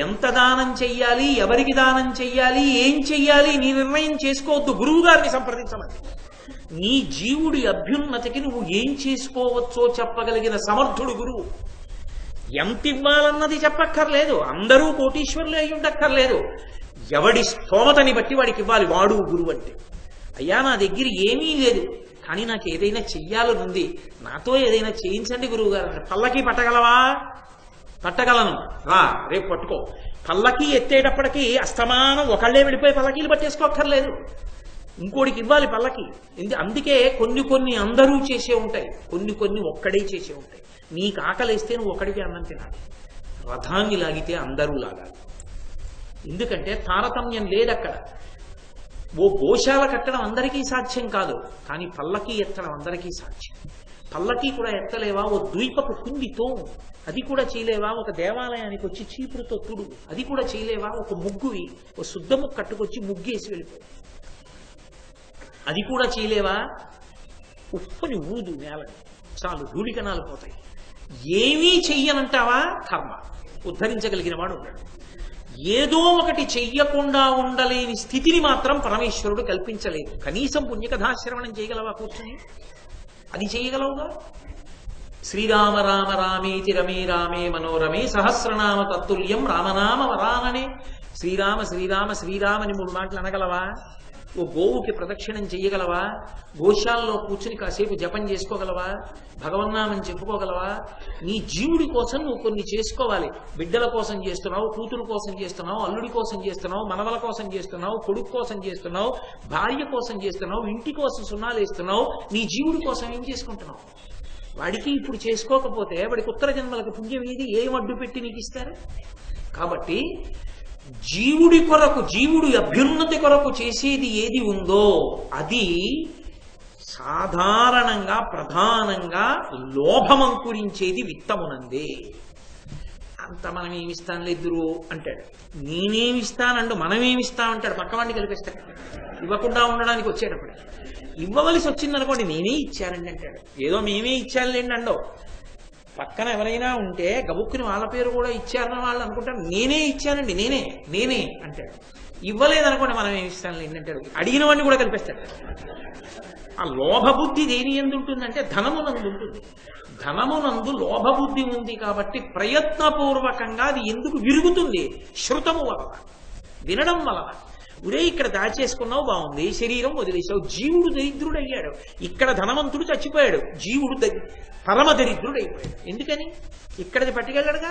ఎంత దానం చెయ్యాలి, ఎవరికి దానం చెయ్యాలి, ఏం చెయ్యాలి నీ నిర్ణయం చేసుకోవద్దు, గురువు గారిని సంప్రదించమని. నీ జీవుడి అభ్యున్నతికి నువ్వు ఏం చేసుకోవచ్చో చెప్పగలిగిన సమర్థుడు గురువు. ఎంత ఇవ్వాలన్నది చెప్పక్కర్లేదు, అందరూ కోటీశ్వరులు అయి ఉండక్కర్లేదు. ఎవడి స్తోమతని బట్టి వాడికి ఇవ్వాలి, వాడు గురువు అంటే. అయ్యా నా దగ్గర ఏమీ లేదు, కానీ నాకు ఏదైనా చెయ్యాలని ఉంది, నాతో ఏదైనా చేయించండి గురువు గారు. పల్లకి పట్టగలవా? పట్టగలను, రా రేపు పట్టుకో. పల్లకి ఎత్తేటప్పటికీ అస్తమానం ఒకళ్ళే వెళ్ళిపోయి పల్లకీలు పట్టేసుకోక్కర్లేదు, ఇంకోటికి ఇవ్వాలి పల్లకి. అందుకే కొన్ని అందరూ చేసే ఉంటాయి, కొన్ని ఒక్కడే చేసే ఉంటాయి. నీకు ఆకలిస్తే నువ్వు ఒక్కడికి అన్నం తినాలి, రథాన్ని లాగితే అందరూ లాగాలి. ఎందుకంటే తారతమ్యం లేదక్కడ. ఓ గోశాల కట్టడం అందరికీ సాధ్యం కాదు, కానీ పల్లకి ఎత్తడం అందరికీ సాధ్యం. పల్లకి కూడా ఎత్తలేవా? ఓ ద్వీపపు కుందితో అది కూడా చేయలేవా? ఒక దేవాలయానికి వచ్చి చీపురుతో తుడు అది కూడా చేయలేవా? ఒక ముగ్గువి ఓ శుద్ధముగ్గు కట్టుకొచ్చి ముగ్గేసి వెళ్ళిపో అది కూడా చేయలేవా? ఉప్పుని ఊదు నేలని, చాలు ధూళికణాలు పోతాయి. ఏమీ చెయ్యనంటావా? కర్మ ఉద్ధరించగలిగిన వాడు ఉన్నాడు. ఏదో ఒకటి చెయ్యకుండా ఉండలేని స్థితిని మాత్రం పరమేశ్వరుడు కల్పించలేదు. కనీసం పుణ్యకథాశ్రవణం చేయగలవా కూర్చుని? అది చేయగలవుగా? శ్రీరామ రామ రామేతి రమే రామే మనోరమే సహస్రనామ తత్తుల్యం రామనామ వరాననే. శ్రీరామ శ్రీరామ శ్రీరామని 3 మాటలు అనగలవా? ఓ గోవుకి ప్రదక్షిణం చెయ్యగలవా? గోశాలలో కూర్చుని కాసేపు జపం చేసుకోగలవా? భగవన్నామం చెప్పుకోగలవా? నీ జీవుడి కోసం నువ్వు కొన్ని చేసుకోవాలి. బిడ్డల కోసం చేస్తున్నావు, కూతురు కోసం చేస్తున్నావు, అల్లుడి కోసం చేస్తున్నావు, మనవల కోసం చేస్తున్నావు, కొడుకు కోసం చేస్తున్నావు, భార్య కోసం చేస్తున్నావు, ఇంటి కోసం సున్నాలేస్తున్నావు. నీ జీవుడి కోసం ఏం చేసుకుంటున్నావు? వాడికి ఇప్పుడు చేసుకోకపోతే వాడికి ఉత్తర జన్మలకు పుణ్యం ఏది? ఏం అడ్డు పెట్టి నీకు ఇస్తారు? కాబట్టి జీవుడి కొరకు, జీవుడి అభ్యున్నతి కొరకు చేసేది ఏది ఉందో అది సాధారణంగా ప్రధానంగా లోభమంకురించేది విత్తమునందే. అంత మనం ఏమిస్తానులే ఎదురు అంటాడు, నేనేమిస్తానండు, మనమేమిస్తామంటాడు, పక్కవాడిని కల్పిస్తాడు. ఇవ్వకుండా ఉండడానికి వచ్చేటప్పుడు ఇవ్వవలసి వచ్చిందనుకోండి, నేనే ఇచ్చానండి అంటాడు. ఏదో మేమే ఇచ్చానులేండి అండో. పక్కన ఎవరైనా ఉంటే గబుక్కుని వాళ్ళ పేరు కూడా ఇచ్చారని వాళ్ళు అనుకుంటారు, నేనే ఇచ్చానండి, నేనే అంటాడు. ఇవ్వలేదనుకోండి, మనం ఏమి ఇస్తానులేండి అంటాడు. అడిగిన వాడిని కూడా కల్పిస్తాడు. ఆ లోభబుద్ధి దేని ఎందు ఉంటుందంటే ధనమునందు ఉంటుంది. ధనమునందు లోభబుద్ధి ఉంది కాబట్టి ప్రయత్నపూర్వకంగా అది ఎందుకు విరుగుతుంది? శృతము వలన, వినడం వలన. ఒరే ఇక్కడ దాచేసుకున్నావు బాగుంది, శరీరం వదిలేసావు. జీవుడు దరిద్రుడు అయ్యాడు, ఇక్కడ ధనవంతుడు చచ్చిపోయాడు, జీవుడు పరమ దరిద్రుడు అయిపోయాడు. ఎందుకని? ఇక్కడది పట్టుకెళ్ళాడుగా,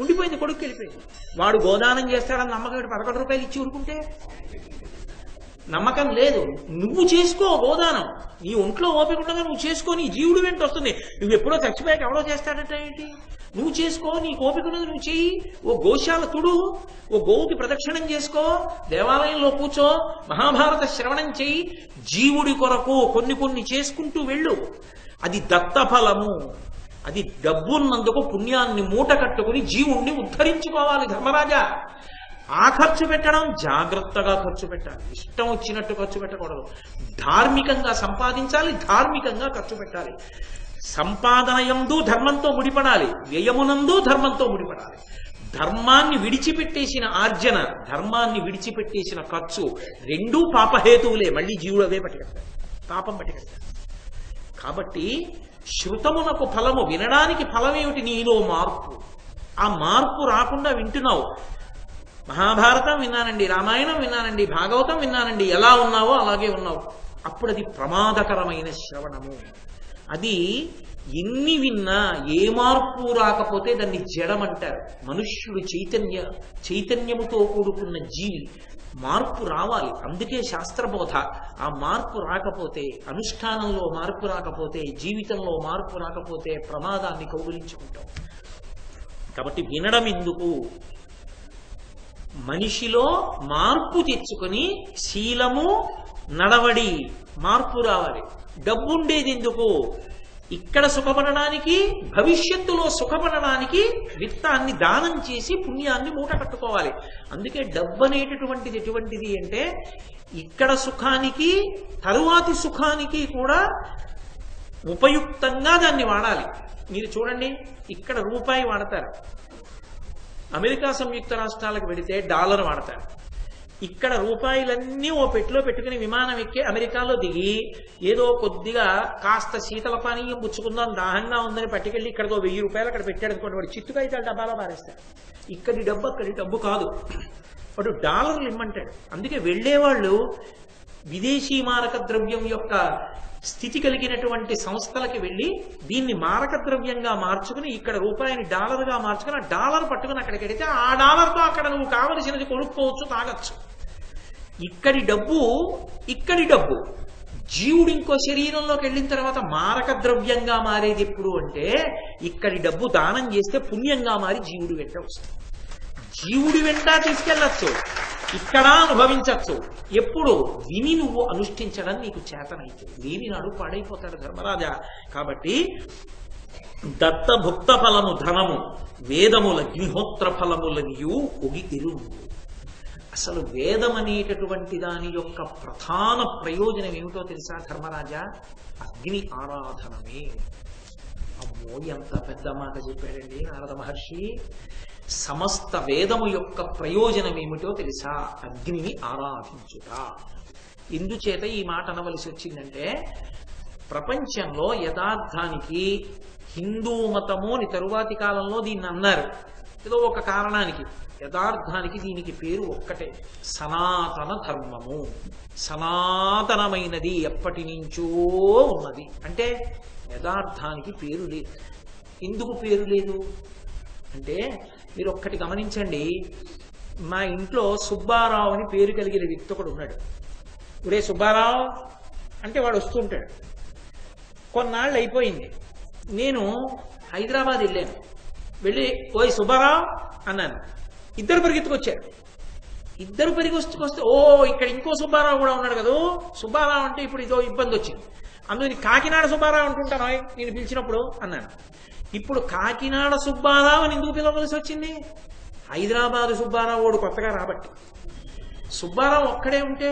ఉండిపోయింది, కొడుకు వెళ్ళిపోయింది. వాడు గోదానం చేస్తాడని నమ్మకం 11 రూపాయలు ఇచ్చి ఊరుకుంటే నమ్మకం లేదు. నువ్వు చేసుకో గోదానం, నీ ఒంట్లో ఓపిక ఉండగా నువ్వు చేసుకో, నీ జీవుడు వెంట వస్తుంది. నువ్వు ఎప్పుడో చచ్చిపోయాక ఎవడో చేస్తాడంటే ఏంటి? నువ్వు చేసుకో, నీ ఓపిక ఉన్నది నువ్వు చెయ్యి. ఓ గోశాల తుడు, ఓ గోవుకి ప్రదక్షిణం చేసుకో, దేవాలయంలో కూర్చో, మహాభారత శ్రవణం చెయ్యి. జీవుడి కొరకు కొన్ని చేసుకుంటూ వెళ్ళు. అది దత్తఫలము. అది డబ్బున్నందుకు పుణ్యాన్ని మూట కట్టుకుని జీవుణ్ణి ఉద్ధరించుకోవాలి ధర్మరాజా. ఆ ఖర్చు పెట్టడం జాగ్రత్తగా ఖర్చు పెట్టాలి, ఇష్టం వచ్చినట్టు ఖర్చు పెట్టకూడదు. ధార్మికంగా సంపాదించాలి, ధార్మికంగా ఖర్చు పెట్టాలి. సంపాదన యందు ధర్మంతో ముడిపడాలి, వ్యయమునందు ధర్మంతో ముడిపడాలి. ధర్మాన్ని విడిచిపెట్టేసిన ఆర్జన, ధర్మాన్ని విడిచిపెట్టేసిన ఖర్చు రెండూ పాపహేతువులే. మళ్ళీ జీవుడు అవే పట్టుకెళ్తాడు, పాపం పట్టుకెళ్తాడు. కాబట్టి శృతమునకు ఫలము, వినడానికి ఫలమేమిటి? నీలో మార్పు. ఆ మార్పు రాకుండా వింటున్నావు. మహాభారతం విన్నానండి, రామాయణం విన్నానండి, భాగవతం విన్నానండి, ఎలా ఉన్నావో అలాగే ఉన్నావు. అప్పుడు అది ప్రమాదకరమైన శ్రవణము. అది ఎన్ని విన్నా ఏ మార్పు రాకపోతే దాన్ని జడమంటారు. మనుష్యుడు చైతన్యముతో కూడుకున్న జీవి. మార్పు రావాలి, అందుకే శాస్త్రబోధ. ఆ మార్పు రాకపోతే, అనుష్ఠానంలో మార్పు రాకపోతే, జీవితంలో మార్పు రాకపోతే ప్రమాదాన్ని కౌగులించుకుంటాం. కాబట్టి వినడం ఎందుకు? మనిషిలో మార్పు తెచ్చుకొని శీలము, నడవడి మార్పు రావాలి. డబ్బుండేది ఎందుకు? ఇక్కడ సుఖపడడానికి, భవిష్యత్తులో సుఖపడడానికి విత్తాన్ని దానం చేసి పుణ్యాన్ని మూట కట్టుకోవాలి. అందుకే డబ్బు అనేటటువంటిది ఎటువంటిది అంటే ఇక్కడ సుఖానికి, తరువాతి సుఖానికి కూడా ఉపయుక్తంగా దాన్ని వాడాలి. మీరు చూడండి, ఇక్కడ రూపాయి వాడతారు, అమెరికా సంయుక్త రాష్ట్రాలకు వెళితే డాలర్ వాడతారు. ఇక్కడ రూపాయలన్నీ ఓ పెట్టిలో పెట్టుకుని విమానం ఎక్కి అమెరికాలో దిగి ఏదో కొద్దిగా కాస్త శీతల పానీయం పుచ్చుకుందాం దాహంగా ఉందని పట్టుకెళ్ళి ఇక్కడతో 1000 రూపాయలు అక్కడ పెట్టాడు అనుకోండి, వాడు చిత్తుగా అయితే డబ్బాలో మారేస్తాడు. ఇక్కడి డబ్బు అక్కడి డబ్బు కాదు, వాడు డాలర్లు ఇమ్మంటాడు. అందుకే వెళ్ళేవాళ్ళు విదేశీ మారక ద్రవ్యం యొక్క స్థితి కలిగినటువంటి సంస్థలకి వెళ్ళి దీన్ని మారక ద్రవ్యంగా మార్చుకుని ఇక్కడ రూపాయిని డాలర్గా మార్చుకుని ఆ డాలర్ పట్టుకుని అక్కడికి వెళితే ఆ డాలర్తో అక్కడ నువ్వు కావలసినది కొనుక్కోవచ్చు, తాగొచ్చు. ఇక్కడి డబ్బు జీవుడు ఇంకో శరీరంలోకి వెళ్ళిన తర్వాత మారక ద్రవ్యంగా మారేది ఎప్పుడు అంటే ఇక్కడి డబ్బు దానం చేస్తే పుణ్యంగా మారి జీవుడి వెంట వస్తుంది. జీవుడి వెంట తీసుకెళ్ళచ్చు, ఇక్కడ అనుభవించచ్చు. ఎప్పుడు విని నువ్వు అనుష్ఠించడం నీకు చేతనైతే, లేని నాడు పాడైపోతాడు ధర్మరాజా. కాబట్టి దత్తభుక్త ఫలము ధనము వేదముల అగ్నిహోత్ర ఫలములనియు ఒగితిరు. అసలు వేదం అనేటటువంటి దాని యొక్క ప్రధాన ప్రయోజనం ఏమిటో తెలుసా ధర్మరాజా? అగ్ని ఆరాధనమే. అమ్మో ఎంత పెద్ద మాట చెప్పాడండి నారద మహర్షి. సమస్త వేదము యొక్క ప్రయోజనం ఏమిటో తెలుసా? అగ్నిని ఆరాధించుట. ఎందుచేత ఈ మాట అనవలసి వచ్చిందంటే ప్రపంచంలో యథార్థానికి హిందూ మతము అని తరువాతి కాలంలో దీన్ని అన్నారు ఏదో ఒక కారణానికి. యథార్థానికి దీనికి పేరు ఒక్కటే, సనాతన ధర్మము. సనాతనమైనది, ఎప్పటి నుంచో ఉన్నది. అంటే యథార్థానికి పేరు లేదు. ఎందుకు పేరు లేదు అంటే మీరు ఒక్కటి గమనించండి. మా ఇంట్లో సుబ్బారావు అని పేరు కలిగిన వ్యక్తి ఒకడు ఉన్నాడు. ఇప్పుడే సుబ్బారావు అంటే వాడు వస్తుంటాడు. కొన్నాళ్ళు అయిపోయింది, నేను హైదరాబాద్ వెళ్ళాను. వెళ్ళి ఓయ్ సుబ్బారావు అన్నాను. ఇద్దరు పరిగెత్తుకొచ్చారు. ఇద్దరు పరిగెత్తుకొస్తే ఓ ఇక్కడ ఇంకో సుబ్బారావు కూడా ఉన్నాడు కదా, సుబ్బారావు అంటే ఇప్పుడు ఇదో ఇబ్బంది వచ్చింది, అందుకని కాకినాడ సుబ్బారావు అంటుంటాను నేను పిలిచినప్పుడు అన్నాను. ఇప్పుడు కాకినాడ సుబ్బారావు అని ఎందుకు పిలవలసి వచ్చింది? హైదరాబాద్ సుబ్బారావు వాడు కొత్తగా రాబట్టి. సుబ్బారావు ఒక్కడే ఉంటే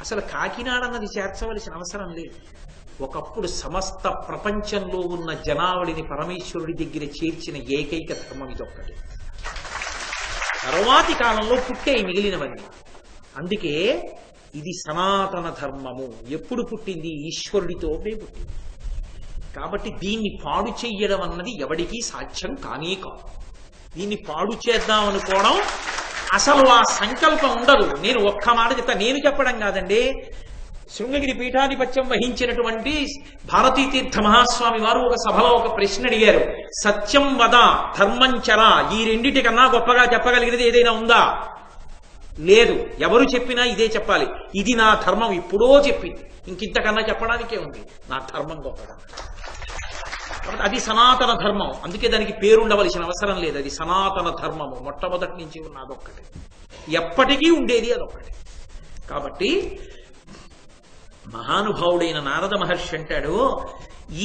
అసలు కాకినాడ అన్నది చేర్చవలసిన అవసరం లేదు. ఒకప్పుడు సమస్త ప్రపంచంలో ఉన్న జనావళిని పరమేశ్వరుడి దగ్గర చేర్చిన ఏకైక ధర్మం ఇదొక్కటి. తరువాతి కాలంలో పుట్టే మిగిలినవన్నీ. అందుకే ఇది సనాతన ధర్మము. ఎప్పుడు పుట్టింది? ఈశ్వరుడితోనే పుట్టింది. కాబట్టి దీన్ని పాడు చెయ్యడం అన్నది ఎవడికి సాధ్యం కానే కాదు. దీన్ని పాడు చేద్దాం అనుకోవడం అసలు ఆ సంకల్పం ఉండదు. నేను ఒక్క మాట చెప్తా, నేను చెప్పడం కాదండి. శృంగగిరి పీఠాధిపత్యం వహించినటువంటి భారతీ తీర్థ మహాస్వామి వారు ఒక సభలో ఒక ప్రశ్న అడిగారు. సత్యం వద ధర్మం చర, ఈ రెండిటికన్నా గొప్పగా చెప్పగలిగినది ఏదైనా ఉందా? లేదు. ఎవరు చెప్పినా ఇదే చెప్పాలి. ఇది నా ధర్మం, ఇప్పుడో చెప్పింది. ఇంకింతకన్నా చెప్పడానికే ఉంది. నా ధర్మం గొప్పగా. కాబట్టి అది సనాతన ధర్మం. అందుకే దానికి పేరుండవలసిన అవసరం లేదు. అది సనాతన ధర్మము. మొట్టమొదటి నుంచి ఉన్న అదొక్కటి, ఎప్పటికీ ఉండేది అదొక్కటి. కాబట్టి మహానుభావుడైన నారద మహర్షి అంటాడు,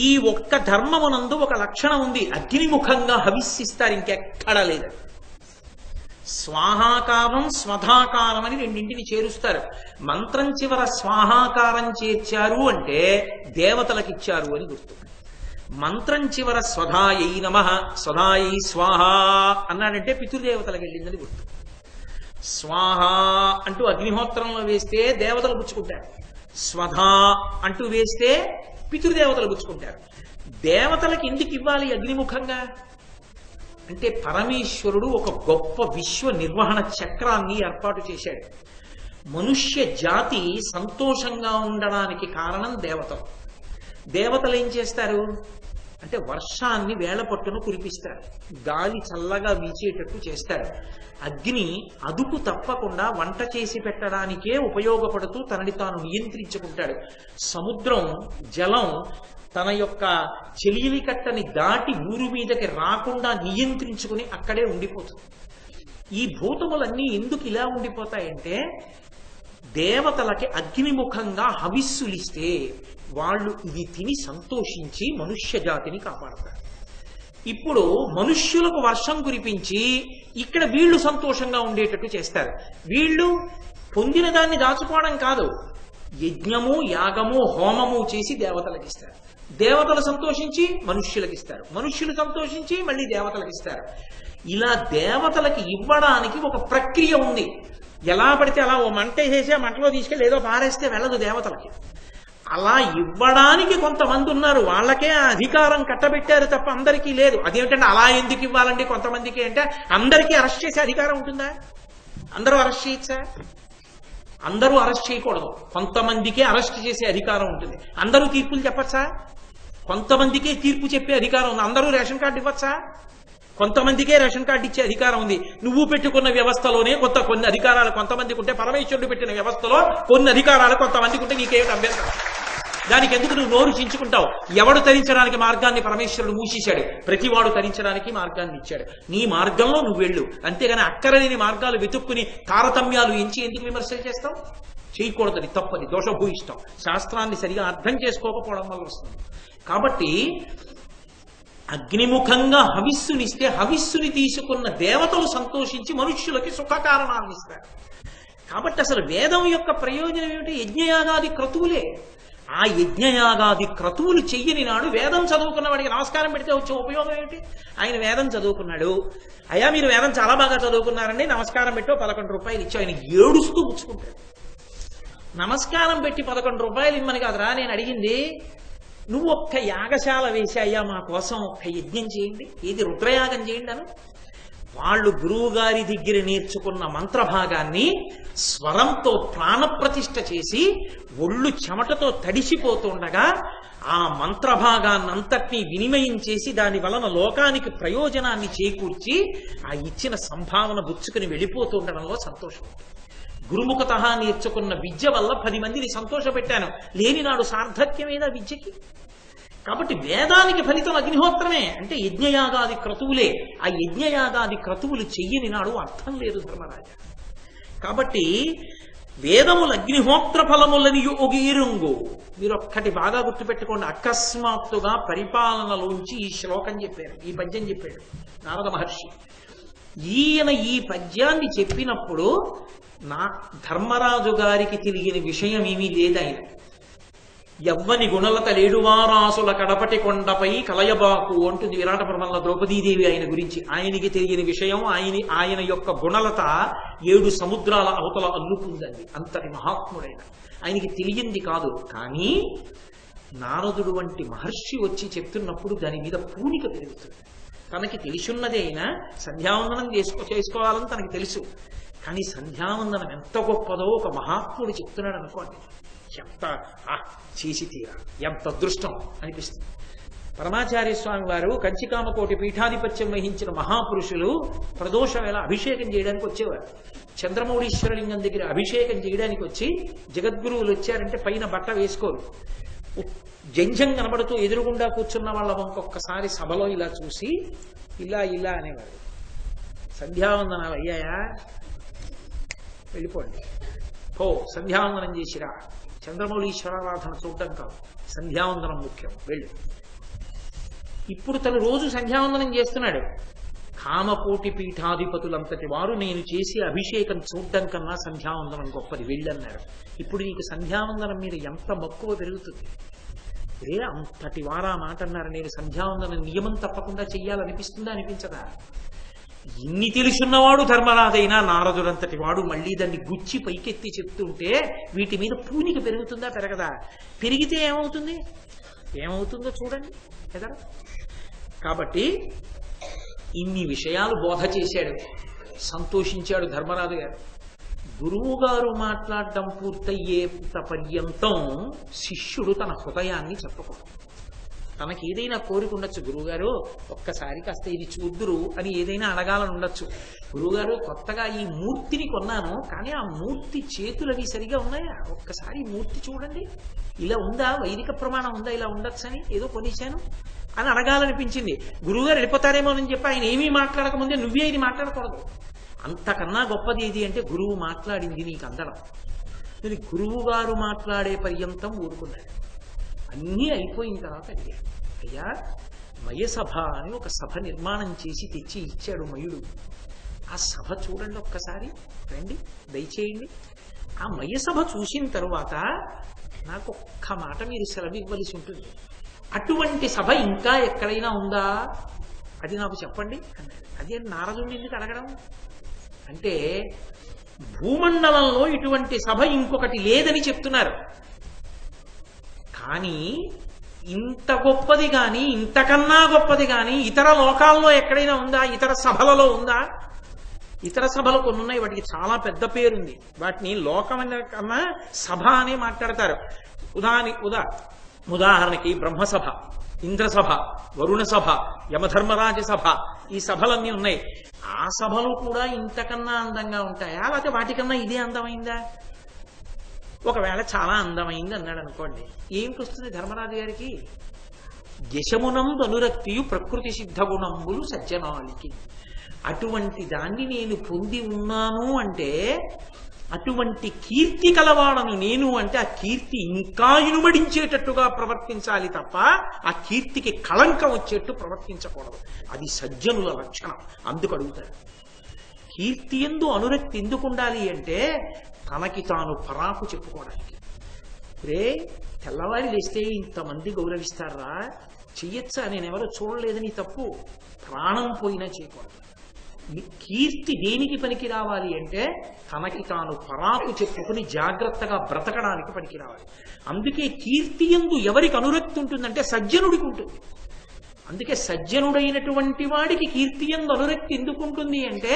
ఈ ఒక్క ధర్మమునందు ఒక లక్షణం ఉంది. అగ్నిముఖంగా హవిస్సిస్తారు, ఇంకెక్కడా లేదు. స్వాహాకారం స్వధాకారం అని రెండింటిని చేరుస్తారు. మంత్రం చివర స్వాహాకారం చేర్చారు అంటే దేవతలకిచ్చారు అని గుర్తు. మంత్రం చివర స్వధాయై నమః స్వధాయై స్వాహ అన్నాడంటే పితృదేవతలకు వెళ్ళిందని గుర్తు. స్వాహ అంటూ అగ్నిహోత్రంలో వేస్తే దేవతలు పుచ్చుకుంటారు, స్వధా అంటూ వేస్తే పితృదేవతలు పుచ్చుకుంటారు. దేవతలకు ఎందుకు ఇవ్వాలి అగ్నిముఖంగా అంటే పరమేశ్వరుడు ఒక గొప్ప విశ్వ నిర్వహణ చక్రాన్ని ఏర్పాటు చేశాడు. మనుష్య జాతి సంతోషంగా ఉండడానికి కారణం దేవతలు. దేవతలు ఏం చేస్తారు అంటే వర్షాన్ని వేళ పట్టును కురిపిస్తారు, గాలి చల్లగా వీచేటట్టు చేస్తారు. అగ్ని అదుపు తప్పకుండా వంట చేసి పెట్టడానికే ఉపయోగపడుతూ తనని తాను నియంత్రించుకుంటాడు. సముద్రం జలం తన యొక్క చెలియలి కట్టని దాటి ఊరు మీదకి రాకుండా నియంత్రించుకుని అక్కడే ఉండిపోతుంది. ఈ భూతములన్నీ ఎందుకు ఇలా ఉండిపోతాయంటే దేవతలకి అగ్నిముఖంగా హవిస్సులిస్తే వాళ్ళు ఇది తిని సంతోషించి మనుష్య జాతిని కాపాడతారు. ఇప్పుడు మనుష్యులకు వర్షం కురిపించి ఇక్కడ వీళ్ళు సంతోషంగా ఉండేటట్టు చేస్తారు. వీళ్ళు పొందిన దాన్ని దాచుకోవడం కాదు, యజ్ఞము యాగము హోమము చేసి దేవతలకు ఇస్తారు. దేవతలు సంతోషించి మనుష్యులకు ఇస్తారు, మనుష్యులు సంతోషించి మళ్ళీ దేవతలకు ఇస్తారు. ఇలా దేవతలకి ఇవ్వడానికి ఒక ప్రక్రియ ఉంది. ఎలా పడితే అలా ఓ మంట వేసేసి ఆ మంటలో తీసుకెళ్ళి ఏదో పారేస్తే వెళ్ళదు దేవతలకి. అలా ఇవ్వడానికి కొంతమంది ఉన్నారు, వాళ్ళకే ఆ అధికారం కట్టబెట్టారు తప్ప అందరికీ లేదు. అదేమిటంటే అలా ఎందుకు ఇవ్వాలండి కొంతమందికి అంటే, అందరికీ అరెస్ట్ చేసే అధికారం ఉంటుందా? అందరూ అరెస్ట్ చేయొచ్చా? అందరూ అరెస్ట్ చేయకూడదు, కొంతమందికే అరెస్ట్ చేసే అధికారం ఉంటుంది. అందరూ తీర్పులు చెప్పచ్చా? కొంతమందికే తీర్పు చెప్పే అధికారం ఉంది. అందరూ రేషన్ కార్డు ఇవ్వచ్చా? కొంతమందికే రేషన్ కార్డు ఇచ్చే అధికారం ఉంది. నువ్వు పెట్టుకున్న వ్యవస్థలోనే కొన్ని అధికారాలు కొంతమందికి ఉంటే, పరమేశ్వరుడు పెట్టిన వ్యవస్థలో కొన్ని అధికారాలు కొంతమందికి ఉంటే నీకేమిటి అభ్యంతరం? దానికి ఎందుకు నువ్వు నోరు చించుకుంటావు? ఎవడు తరించడానికి మార్గాన్ని పరమేశ్వరుడు మూసేశాడు, ప్రతివాడు తరించడానికి మార్గాన్ని ఇచ్చాడు. నీ మార్గంలో నువ్వు వెళ్ళు, అంతేగాని అక్కరలేని మార్గాలు వెతుక్కుని తారతమ్యాలు ఎంచి ఎందుకు విమర్శలు చేస్తావు? చేయకూడదని, తప్పది, దోషభూయిష్టం. శాస్త్రాన్ని సరిగా అర్థం చేసుకోకపోవడం వల్ల వస్తుంది. కాబట్టి అగ్నిముఖంగా హవిస్సునిస్తే హవిస్సుని తీసుకున్న దేవతలు సంతోషించి మనుష్యులకి సుఖకారణాలను ఇస్తారు. కాబట్టి అసలు వేదం యొక్క ప్రయోజనం ఏమిటి? యజ్ఞయాగాది క్రతువులే. ఆ యజ్ఞయాగాది క్రతువులు చెయ్యని నాడు వేదం చదువుకున్న వాడికి నమస్కారం పెడితే వచ్చే ఉపయోగం ఏమిటి? ఆయన వేదం చదువుకున్నాడు, అయ్యా మీరు వేదం చాలా బాగా చదువుకున్నారండి, నమస్కారం పెట్టో 11 రూపాయలు ఇచ్చి ఆయన ఏడుస్తూ పుచ్చుకుంటాడు. నమస్కారం పెట్టి 11 రూపాయలు ఇమ్మని కాదురా నేను అడిగింది, నువ్వు ఒక్క యాగశాల వేసి అయ్యా మా కోసం ఒక్క యజ్ఞం చేయండి, ఏది రుద్రయాగం చేయండి అని. వాళ్ళు గురువు గారి దగ్గర నేర్చుకున్న మంత్రభాగాన్ని స్వరంతో ప్రాణప్రతిష్ఠ చేసి ఒళ్ళు చెమటతో తడిసిపోతుండగా ఆ మంత్రభాగాన్నంతటినీ వినిమయం చేసి దాని వలన లోకానికి ప్రయోజనాన్ని చేకూర్చి ఆ ఇచ్చిన సంభావన గుచ్చుకుని వెళ్ళిపోతుండడంలో సంతోషం. గురుముఖత నేర్చుకున్న విద్య వల్ల 10 మందిని సంతోషపెట్టాను, లేనినాడు సార్థక్యమైన విద్యకి. కాబట్టి వేదానికి ఫలితం అగ్నిహోత్రమే, అంటే యజ్ఞయాగాది క్రతువులే. ఆ యజ్ఞయాగాది క్రతువులు చెయ్యని నాడు అర్థం లేదు ధర్మరాజ. కాబట్టి వేదములు అగ్నిహోత్ర ఫలములని ఒగిరుంగు. మీరు ఒక్కటి బాగా గుర్తుపెట్టుకోండి, అకస్మాత్తుగా పరిపాలనలోంచి ఈ శ్లోకం చెప్పారు, ఈ పద్యం చెప్పాడు నారద మహర్షి. ఈయన ఈ పద్యాన్ని చెప్పినప్పుడు ధర్మరాజు గారికి తెలియని విషయం ఏమీ లేదు. ఆయన ఎవ్వని గుణలత లేడువారాసుల కడపటి కొండపై కలయబాకు అంటుంది విరాట పర్వంలో ద్రౌపదీదేవి ఆయన గురించి. ఆయనకి తెలియని విషయం, ఆయన యొక్క గుణలత 7 సముద్రాల అవతల అల్లుకుందండి. అంతటి మహాత్ముడైన ఆయనకి తెలియంది కాదు. కానీ నారదుడు వంటి మహర్షి వచ్చి చెప్తున్నప్పుడు దాని మీద పూనిక పెరుగుతుంది. తనకి తెలిసిన్నదే అయినా సంధ్యావందనం చేసుకోవాలని తనకి తెలుసు, కానీ సంధ్యావందనం ఎంత గొప్పదో ఒక మహాత్ముడు చెప్తున్నాడు అనుకోండి, ఎంత చేసి తీరా, ఎంత అదృష్టం అనిపిస్తుంది. పరమాచార్య స్వామి వారు కంచికామకోటి పీఠాధిపత్యం వహించిన మహాపురుషులు ప్రదోష వేళ అభిషేకం చేయడానికి వచ్చేవారు. చంద్రమౌళీశ్వరలింగం దగ్గర అభిషేకం చేయడానికి వచ్చి జగద్గురువులు వచ్చారంటే పైన బట్ట వేసుకోరు, జంజం కనబడుతూ ఎదురుగుండా కూర్చున్న వాళ్ళ ఒక్కొక్కసారి సభలో ఇలా చూసి ఇలా అనేవారు, సంధ్యావందనాలు అయ్యాయా, వెళ్ళిపోండి, పో సంధ్యావందనం చేసిరా. చంద్రమౌళీశ్వరారాధన చూడటం కాదు, సంధ్యావందనం ముఖ్యం, వెళ్ళు. ఇప్పుడు తను రోజు సంధ్యావందనం చేస్తున్నాడు. కామకోటి పీఠాధిపతులంతటి వారు నేను చేసి అభిషేకం చూడటం కన్నా సంధ్యావందనం గొప్పది, వెళ్ళన్నారు. ఇప్పుడు నీకు సంధ్యావందనం మీద ఎంత మక్కువ పెరుగుతుంది. అంతటి వారా మాట అన్నారు, నేను సంధ్యావందనం నియమం తప్పకుండా చెయ్యాలనిపిస్తుందా, అనిపించదా? ఇన్ని తెలుసున్నవాడు ధర్మరాజైనా నారదుడంతటి వాడు మళ్ళీ దాన్ని గుచ్చి పైకెత్తి చెప్తుంటే వీటి మీద పూనిక పెరుగుతుందా, పెరగదా? పెరిగితే ఏమవుతుందో చూడండి కదా. కాబట్టి ఇన్ని విషయాలు బోధ చేశాడు, సంతోషించాడు ధర్మరాజు గారు. గురువు గారు మాట్లాడడం పూర్తయ్యేంత పర్యంతం శిష్యుడు తన హృదయాన్ని చెప్పకూడదు. తనకి ఏదైనా కోరిక ఉండొచ్చు, గురువుగారు ఒక్కసారి కాస్త ఇది చూద్దురు అని ఏదైనా అడగాలని ఉండొచ్చు. గురువుగారు కొత్తగా ఈ మూర్తిని కొన్నాను, కానీ ఆ మూర్తి చేతులవి సరిగా ఉన్నాయా, ఒక్కసారి ఈ మూర్తి చూడండి, ఇలా ఉందా, వైదిక ప్రమాణం ఉందా, ఇలా ఉండొచ్చని ఏదో కొనిచ్చాను అని అడగాలనిపించింది. గురువుగారు వెళ్ళిపోతారేమోనని చెప్పి ఆయన ఏమీ మాట్లాడకముందే నువ్వే ఇది మాట్లాడకూడదు. అంతకన్నా గొప్పది ఏది అంటే గురువు మాట్లాడింది నీకు అందడం. మరి గురువు గారు మాట్లాడే పర్యంతం ఊరుకున్నాడు. అన్నీ అయిపోయిన తర్వాత అయ్యా మయసభ అని ఒక సభ నిర్మాణం చేసి తెచ్చి ఇచ్చాడు మయుడు. ఆ సభ చూడండి ఒక్కసారి, రండి దయచేయండి. ఆ మయసభ చూసిన తరువాత నాకు ఒక్క మాట మీరు సెలవు ఇవ్వవలసి ఉంటుంది. అటువంటి సభ ఇంకా ఎక్కడైనా ఉందా అది నాకు చెప్పండి అన్నాడు. అదే నారదుడిని ఎందుకు అడగడం అంటే భూమండలంలో ఇటువంటి సభ ఇంకొకటి లేదని చెప్తున్నారు. కానీ ఇంత గొప్పది కానీ ఇంతకన్నా గొప్పది కానీ ఇతర లోకాల్లో ఎక్కడైనా ఉందా? ఇతర సభలలో ఉందా? ఇతర సభలు కొన్ని ఉన్నాయి, వాటికి చాలా పెద్ద పేరుంది. వాటిని లోకం కన్నా సభ అనే మాట్లాడతారు. ఉదాహరణకి బ్రహ్మసభ, ఇంద్రసభ, వరుణ సభ, యమధర్మరాజ సభ, ఈ సభలన్నీ ఉన్నాయి. ఆ సభలు కూడా ఇంతకన్నా అందంగా ఉంటాయా? లేకపోతే వాటికన్నా ఇదే అందమైందా? ఒకవేళ చాలా అందమైంది అన్నాడు అనుకోండి, ఏమిటి వస్తుంది ధర్మరాజు గారికి? యశమునం అనురక్తియు ప్రకృతి సిద్ధ గుణంబులు సజ్జనాలికి. అటువంటి దాన్ని నేను పొంది ఉన్నాను అంటే, అటువంటి కీర్తి కలవాడను నేను అంటే, ఆ కీర్తి ఇంకా ఇనుమడించేటట్టుగా ప్రవర్తించాలి తప్ప ఆ కీర్తికి కళంకం వచ్చేట్టు ప్రవర్తించకూడదు. అది సజ్జనుల లక్షణం. అందుకు అడుగుతాడు, కీర్తి ఎందు అనురక్తి ఎందుకు ఉండాలి అంటే తనకి తాను పరాకు చెప్పుకోవడానికి. రే తెల్లవారి లేస్తే ఇంతమంది గౌరవిస్తారా, చెయ్యొచ్చా, నేనెవరో చూడలేదని తప్పు, ప్రాణం పోయినా చేయకూడదు. కీర్తి దేనికి పనికి రావాలి అంటే తనకి తాను పరాకు చెప్పుకుని జాగ్రత్తగా బ్రతకడానికి పనికి రావాలి. అందుకే కీర్తి యందు ఎవరికి అనురక్తి ఉంటుందంటే సజ్జనుడికి ఉంటుంది. అందుకే సజ్జనుడైనటువంటి వాడికి కీర్తి యందు అనురక్తి ఎందుకు ఉంటుంది అంటే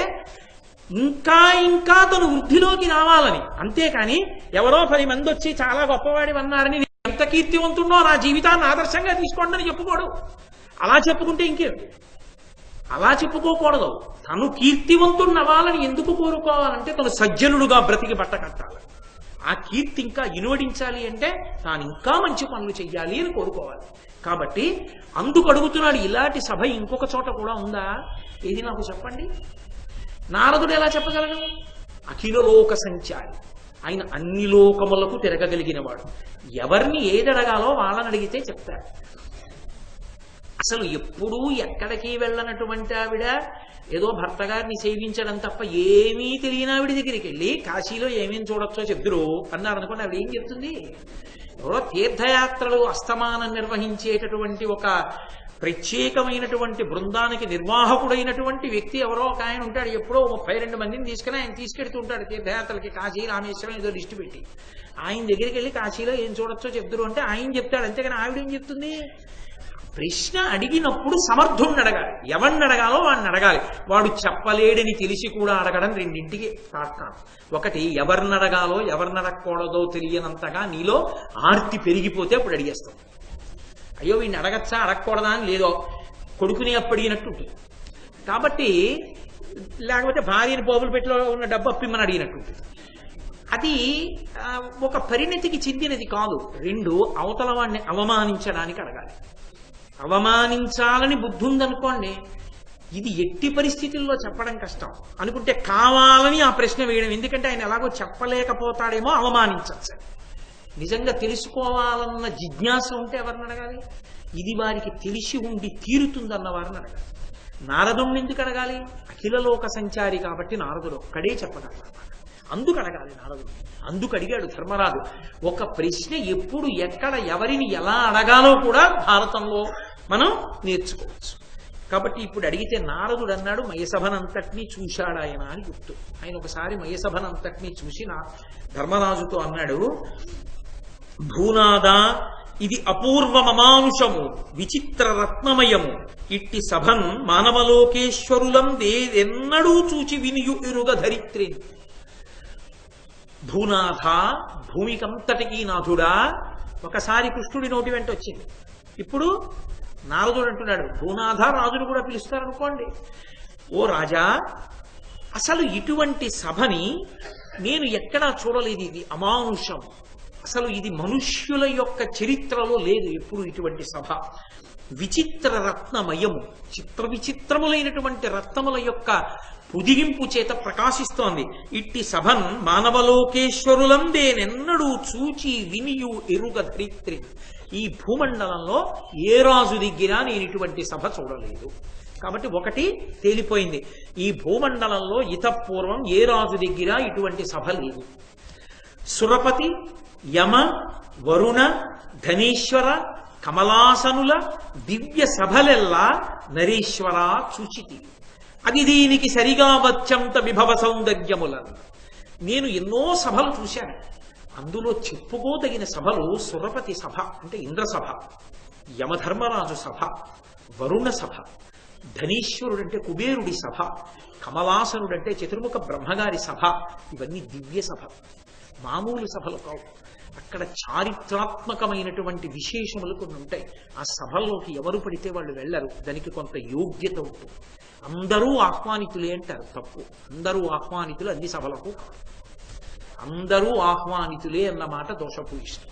ఇంకా ఇంకా తను వృద్ధిలోకి రావాలని. అంతేకాని ఎవరో 10 మంది వచ్చి చాలా గొప్పవాడి అన్నారని ఎంత కీర్తివంతున్నో నా జీవితాన్ని ఆదర్శంగా తీసుకోండి అని చెప్పుకోడు. అలా చెప్పుకుంటే ఇంకేం, అలా చెప్పుకోకూడదు. తను కీర్తివంతుడు అవ్వాలని ఎందుకు కోరుకోవాలంటే తను సజ్జనుడుగా బ్రతికి బట్ట కట్టాలి. ఆ కీర్తి ఇంకా ఇనువడించాలి అంటే తాను ఇంకా మంచి పనులు చెయ్యాలి అని కోరుకోవాలి. కాబట్టి అందుకు అడుగుతున్నాడు, ఇలాంటి సభ ఇంకొక చోట కూడా ఉందా? ఏది నాకు చెప్పండి. నారదుడు ఎలా చెప్పగలడు? అఖిల లోక సంచారి, ఆయన అన్ని లోకములకు తిరగగలిగిన వాడు. ఎవరిని ఏదడగాలో వాళ్ళని అడిగితే చెప్తారు. అసలు ఎప్పుడూ ఎక్కడికి వెళ్ళనటువంటి ఆవిడ ఏదో భర్త గారిని సేవించడం తప్ప ఏమీ తెలియని ఆవిడ దగ్గరికి వెళ్ళి కాశీలో ఏమేమి చూడొచ్చో చెప్తురు అన్నారు అనుకోండి, ఆవిడ ఏం చెప్తుంది? ఎవరో తీర్థయాత్రలు అస్తమానం నిర్వహించేటటువంటి ఒక ప్రత్యేకమైనటువంటి బృందానికి నిర్వాహకుడైనటువంటి వ్యక్తి ఎవరో ఒక ఆయన ఉంటాడు. ఎప్పుడో 32 మందిని తీసుకుని ఆయన తీసుకెడుతూ ఉంటాడు తీర్థయాత్రలకి, కాశీ రామేశ్వరం ఏదో లిస్టు పెట్టి. ఆయన దగ్గరికి వెళ్ళి కాశీలో ఏం చూడొచ్చో చెప్తురు అంటే ఆయన చెప్తాడు, అంతేగాని ఆవిడేం చెప్తుంది? ప్రశ్న అడిగినప్పుడు సమర్థుణ్ణి అడగాలి, ఎవరిని అడగాలో వాడిని అడగాలి. వాడు చెప్పలేడని తెలిసి కూడా అడగడం రెండింటికి తాత్కాలం. ఒకటి, ఎవరిని అడగాలో ఎవరిని అడగకూడదో తెలియనంతగా నీలో ఆర్తి పెరిగిపోతే అప్పుడు అడిగేస్తాం. అయ్యో వీడిని అడగచ్చా అడగకూడదా అని లేదో కొడుకుని అప్పడిగినట్టు ఉంటుంది. కాబట్టి లేకపోతే భార్యని పోపులు పెట్టిలో ఉన్న డబ్బు అప్పిమ్మని అడిగినట్టు ఉంటుంది. అది ఒక పరిణతికి చెందినది కాదు. 2, అవతల వాడిని అవమానించడానికి అడగాలి. అవమానించాలని బుద్ధి ఉందనుకోండి, ఇది ఎట్టి పరిస్థితుల్లో చెప్పడం కష్టం అనుకుంటే కావాలని ఆ ప్రశ్న వేయడం. ఎందుకంటే ఆయన ఎలాగో చెప్పలేకపోతాడేమో, అవమానించచ్చు. నిజంగా తెలుసుకోవాలన్న జిజ్ఞాస ఉంటే ఎవరిని అడగాలి? ఇది వారికి తెలిసి ఉండి తీరుతుందన్న వారిని అడగాలి. నారదుడిని ఎందుకు అడగాలి? అఖిలలోక సంచారి కాబట్టి నారదుడు ఒక్కడే చెప్పగలరు. అందుకు అడగాలి నారదుడు. అందుకు అడిగాడు ధర్మరాజు. ఒక ప్రశ్న ఎప్పుడు ఎక్కడ ఎవరిని ఎలా అడగాలో కూడా భారతంలో మనం నేర్చుకోవచ్చు. కాబట్టి ఇప్పుడు అడిగితే నారదుడు అన్నాడు, మయసభనంతటినీ చూశాడు ఆయన అని గుర్తు. ఆయన ఒకసారి మయసభనంతటినీ చూసి ధర్మరాజుతో అన్నాడు, భూనాద ఇది అపూర్వమమానుషము విచిత్ర రత్నమయము, ఇట్టి సభన్ మానవలోకేశ్వరులం దేదెన్నడూ చూచి వినియు ఎరుగ ధరిత్రి. భూనాథ, భూమికంతటికీ నాథుడా. ఒకసారి కృష్ణుడి నోటి వెంట వచ్చింది. ఇప్పుడు నారదుడు అంటున్నాడు, భూనాథ రాజును కూడా పిలుస్తారనుకోండి. ఓ రాజా, అసలు ఇటువంటి సభని నేను ఎక్కడా చూడలేదు. ఇది అమానుషం. అసలు ఇది మనుష్యుల యొక్క చరిత్రలో లేదు ఎప్పుడు ఇటువంటి సభ. విచిత్ర రత్నమయము, చిత్ర విచిత్రములైనటువంటి రత్నముల యొక్క పుదిగింపు చేత ప్రకాశిస్తోంది. ఇట్టి సభన్ మానవలోకేశ్వరులం దేనెన్నడూ చూచి వినియు ఎరుగ ధరిత్రి. ఈ భూమండలంలో ఏ రాజు దగ్గర నేను ఇటువంటి సభ చూడలేదు. కాబట్టి ఒకటి తేలిపోయింది, ఈ భూమండలంలో ఇతపూర్వం ఏ రాజు దగ్గర ఇటువంటి సభ లేదు. సురపతి, యమ, వరుణ, ధనేశ్వర, కమలాసనుల దివ్య సభలెల్లా నరేశ్వర చూచితి, అది దీనికి సరిగా వచ్చంత విభవ సౌందర్యములను. నేను ఎన్నో సభలు చూశాను, అందులో చెప్పుకోదగిన సభలు సురపతి సభ అంటే ఇంద్ర సభ, యమధర్మరాజు సభ, వరుణ సభ, ధనీశ్వరుడంటే కుబేరుడి సభ, కమలాసనుడంటే చతుర్ముఖ బ్రహ్మగారి సభ. ఇవన్నీ దివ్య సభ, మామూలు సభలు కావు. అక్కడ చారిత్రాత్మకమైనటువంటి విశేషములు కొన్ని ఉంటాయి. ఆ సభల్లోకి ఎవరు పడితే వాళ్ళు వెళ్ళరు, దానికి కొంత యోగ్యత ఉంటుంది. అందరూ ఆహ్వానితులే అంటారు, తప్పు. అందరూ ఆహ్వానితులు అన్ని సభలకు కాదు. అందరూ ఆహ్వానితులే అన్నమాట దోషపూయిష్టం.